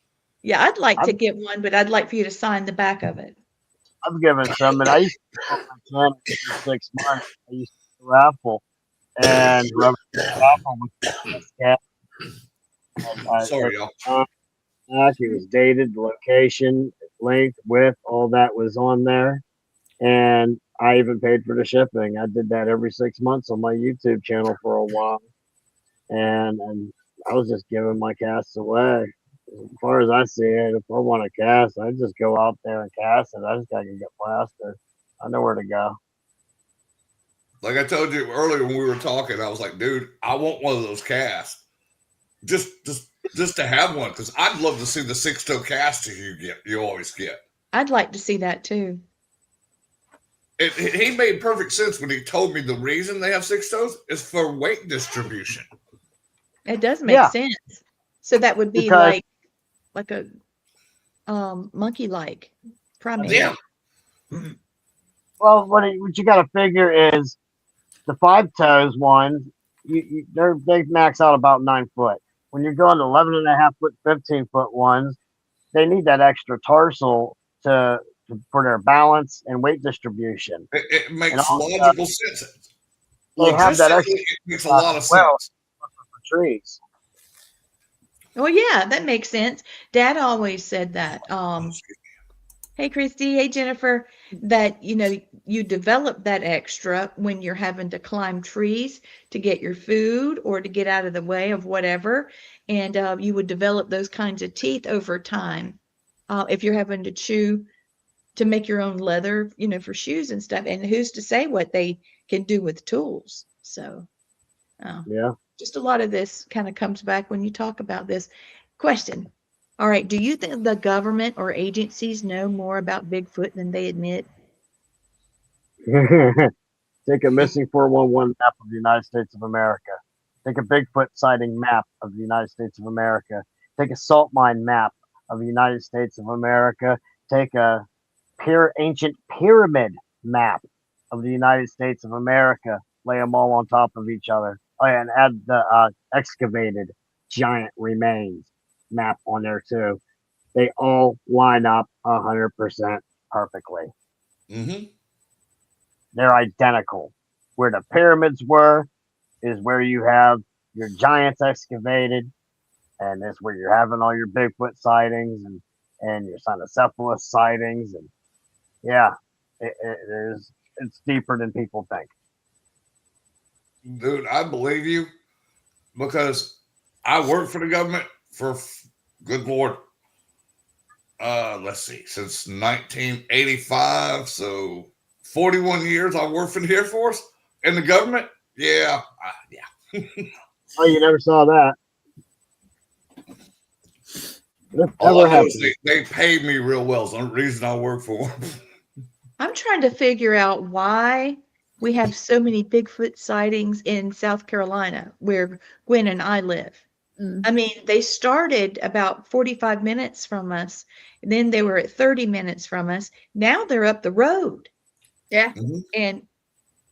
Yeah, I'd like to get one, but I'd like for you to sign the back of it. I've given some, and I used to for 6 months. I used to raffle and rubber raffle with this cat. Sorry, y'all. It was dated, the location, length, width, all that was on there. And I even paid for the shipping. I did that every 6 months on my YouTube channel for a while. And I was just giving my casts away. As far as I see it, if I want a cast, I just go out there and cast it. I just gotta get plaster. I know where to go. Like I told you earlier when we were talking, I was like, dude, I want one of those casts. Just to have one, because I'd love to see the 6-toe cast you always get. I'd like to see that too. He made perfect sense when he told me the reason they have 6 toes is for weight distribution. It does make sense. So that would be Because- like a monkey-like primate. Yeah. Well, what you got to figure is the 5 toes ones. They max out about 9 foot. When you're going to 11.5 foot, 15 foot ones, they need that extra tarsal for their balance and weight distribution. It makes also, logical sense. They have that extra. It makes a lot of sense. For trees. Well, yeah, that makes sense. Dad always said that. Hey, Christy. Hey, Jennifer. That, you develop that extra when you're having to climb trees to get your food or to get out of the way of whatever. And you would develop those kinds of teeth over time if you're having to chew to make your own leather, for shoes and stuff. And who's to say what they can do with tools? So, Yeah. just a lot of this kind of comes back when you talk about this. Question. All right. Do you think the government or agencies know more about Bigfoot than they admit? Take a missing 411 map of the United States of America. Take a Bigfoot sighting map of the United States of America. Take a salt mine map of the United States of America. Take a ancient pyramid map of the United States of America. Lay them all on top of each other. Oh, yeah, and add the excavated giant remains map on there too. They all line up 100% perfectly. Mm-hmm. They're identical. Where the pyramids were is where you have your giants excavated, and that's where you're having all your Bigfoot sightings and your Cynocephalus sightings, and yeah, it's deeper than people think. Dude, I believe you because I work for the government for good Lord. Let's see, since 1985, so 41 years I worked for the Air Force and the government. Yeah. Oh, you never saw that. This All never I know is happened. they pay me real well. So the reason I work for them. I'm trying to figure out why we have so many Bigfoot sightings in South Carolina, where Gwen and I live. Mm. I mean, they started about 45 minutes from us, and then they were at 30 minutes from us. Now they're up the road. Yeah. And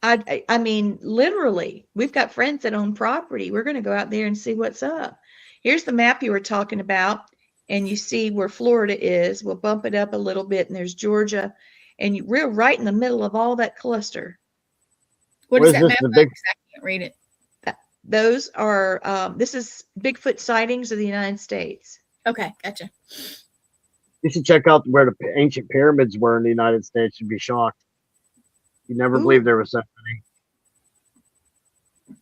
I mean, literally, we've got friends that own property. We're going to go out there and see what's up. Here's the map you were talking about, and you see where Florida is. We'll bump it up a little bit, and there's Georgia, and we're right in the middle of all that cluster. What What is is that this, map? the Of? big- 'Cause I can't read it. Those are, this is Bigfoot sightings of the United States. Okay, gotcha. You should check out where the ancient pyramids were in the United States. You'd be shocked. You never Ooh. believe there was so many.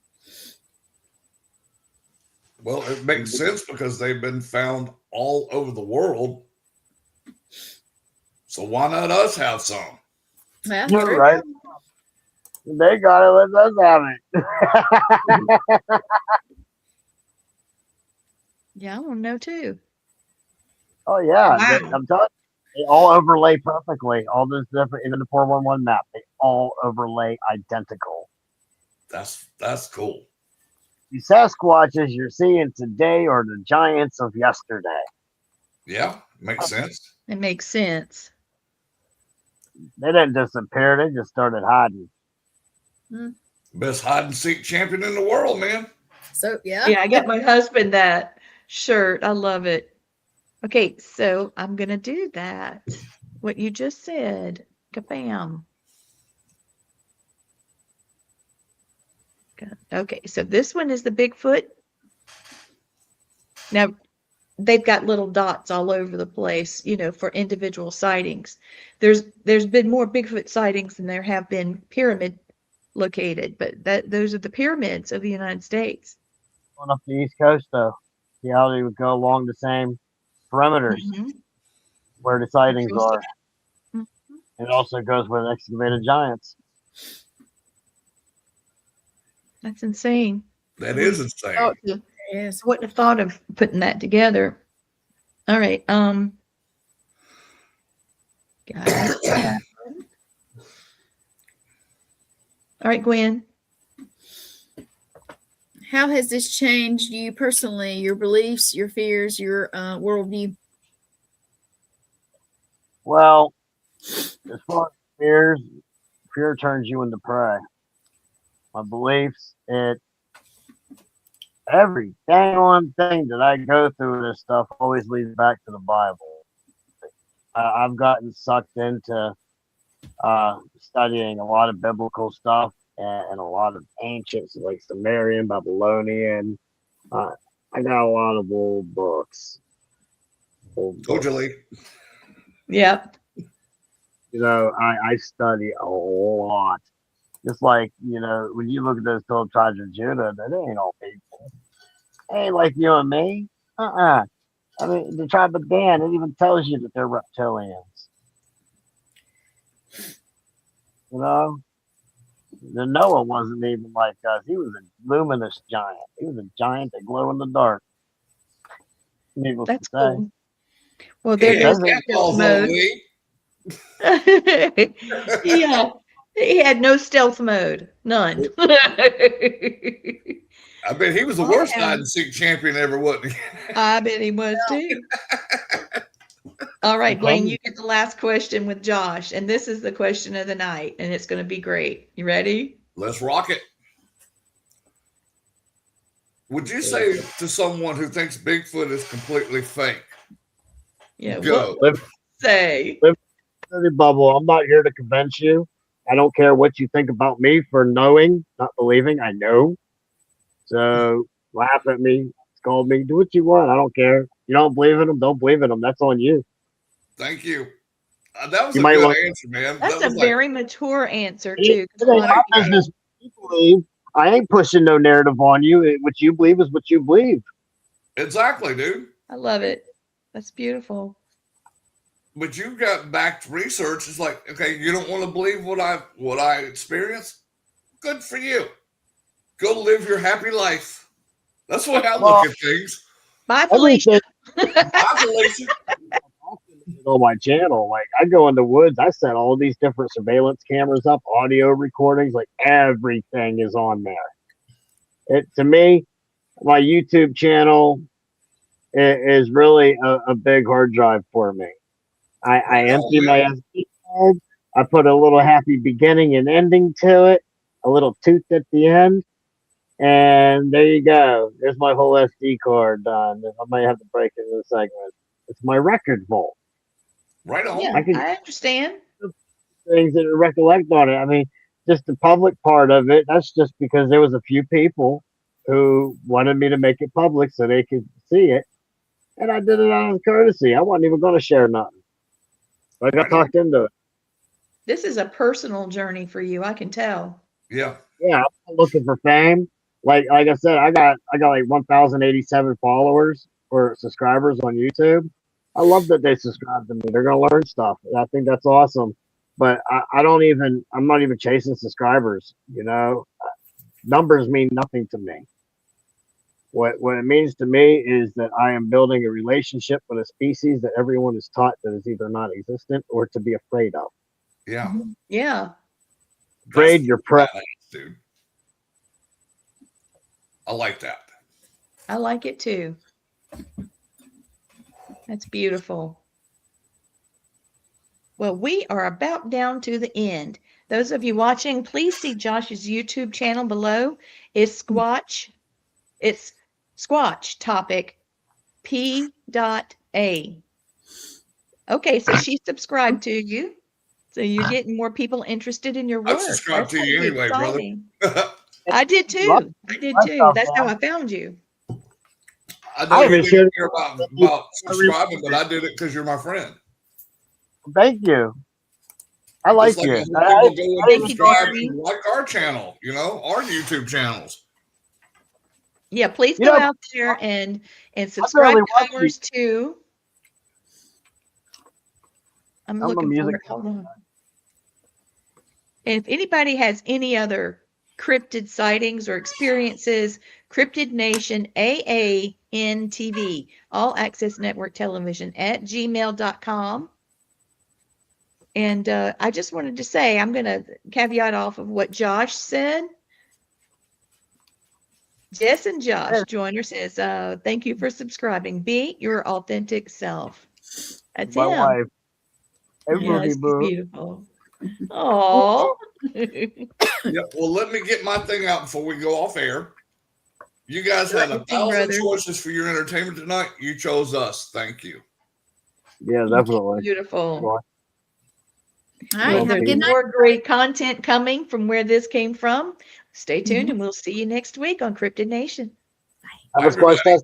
Well, it makes sense because they've been found all over the world. So why not us have some? Well, You're true. right. They got it. Let us have it. Yeah, I want to know too. Oh yeah, Wow. I'm telling you, they all overlay perfectly. All those different, even the 411 map, they all overlay identical. That's cool. The Sasquatches you're seeing today are the giants of yesterday. Yeah, makes sense. It makes sense. They didn't disappear; they just started hiding. Best hide and seek champion in the world, man. So yeah. Yeah, I got my husband that shirt. I love it. Okay, so I'm going to do that. What you just said. Kabam. Good. Okay, so this one is the Bigfoot. Now, they've got little dots all over the place, you know, for individual sightings. There's been more Bigfoot sightings than there have been pyramid located, but those are the pyramids of the United States. Going up the East Coast, though, see how they would go along the same perimeters Mhm. where the sightings are. Mhm. It also goes with excavated giants. That's insane. That is insane. I Yes. wouldn't have thought of putting that together. All right. Got it. All right, Gwen. How has this changed you personally, your beliefs, your fears, your worldview? Well, as far as fear turns you into prey. My beliefs, every dang on thing that I go through this stuff always leads back to the Bible. I've gotten sucked into studying a lot of biblical stuff and a lot of ancient, like Sumerian, Babylonian. I got a lot of old books. Told you, Lee. Yep. You know, I study a lot. Just like, you know, when you look at those 12 tribes of Judah, they ain't all people. They ain't like you and me. I mean, the tribe of Dan, it even tells you that they're reptilians. You know? The Noah wasn't even like us. He was a luminous giant. He was a giant that glow in the dark. Needless That's to say. cool. Well, there Yeah, goes cat stealth balls on mode. Lee. Yeah, he had no stealth mode. None. I bet he was the worst hide and seek champion ever, wasn't he? I bet he was too. All right, Blaine, you get the last question with Josh, and this is the question of the night, and it's going to be great. You ready? Let's rock it. Would you say to someone who thinks Bigfoot is completely fake? Yeah. Go. What would you say? Bubble, I'm not here to convince you. I don't care what you think about me for knowing, not believing. I know. So laugh at me, scold me, do what you want. I don't care. You don't believe in them, don't believe in them. That's on you. Thank you. That was You a might good want- answer, man. That's that a was like, very mature answer too. It ain't my business what you believe. I ain't pushing no narrative on you. What you believe is what you believe. exactly, dude. I love it. That's beautiful. But you've got backed research. It's like, okay, you don't want to believe what I experienced? Good for you. Go live your happy life. That's the way I look at things. Bye, Felicia. Bye, Felicia. On my channel, like I go in the woods, I set all these different surveillance cameras up, audio recordings, like everything is on there. It to me, my YouTube channel is really a big hard drive for me. I empty my SD card. I put a little happy beginning and ending to it, a little tooth at the end, and there you go. There's my whole SD card done. I might have to break it in a segment. It's my record vault. Right on. Yeah, I understand. Things that recollect on it. I mean, just the public part of it, that's just because there was a few people who wanted me to make it public so they could see it. And I did it out of courtesy. I wasn't even going to share nothing. I got talked into it. This is a personal journey for you, I can tell. Yeah. Yeah, I'm not looking for fame. Like I said, I got like 1,087 followers or subscribers on YouTube. I love that they subscribe to me. They're gonna learn stuff. I think that's awesome. But I'm not even chasing subscribers. You know, numbers mean nothing to me. What it means to me is that I am building a relationship with a species that everyone is taught that is either not existent or to be afraid of. Yeah. Yeah. Afraid you're prey. Dude. I like that. I like it too. That's beautiful. Well, we are about down to the end. Those of you watching, please see Josh's YouTube channel below. It's Squatch Topic P.A. Okay, so she subscribed to you. So you're getting more people interested in your work. I subscribed to you anyway, exciting. brother. I did too. That's how I found you. I know you didn't care about subscribing, but I did it because you're my friend. Thank you. I like you. People go and subscribe and like our channel, our YouTube channels. Yeah, please go out there and subscribe to ours too. I'm looking for it. Hold on. And if anybody has any other cryptid sightings or experiences, Cryptid Nation AANTV, All Access Network Television at gmail.com. And I just wanted to say, I'm going to caveat off of what Josh said. Jess and Josh Joyner says, thank you for subscribing. Be your authentic self. That's my him. wife. Yeah, it's beautiful. Oh. Yeah, well, let me get my thing out before we go off air. You guys had 1,000 choices for your entertainment tonight. You chose us. Thank you. Yeah, definitely. Beautiful. All right, have a good night. More great content coming from where this came from. Stay tuned, and we'll see you next week on Cryptid Nation. Bye. Have a Squatch Topic.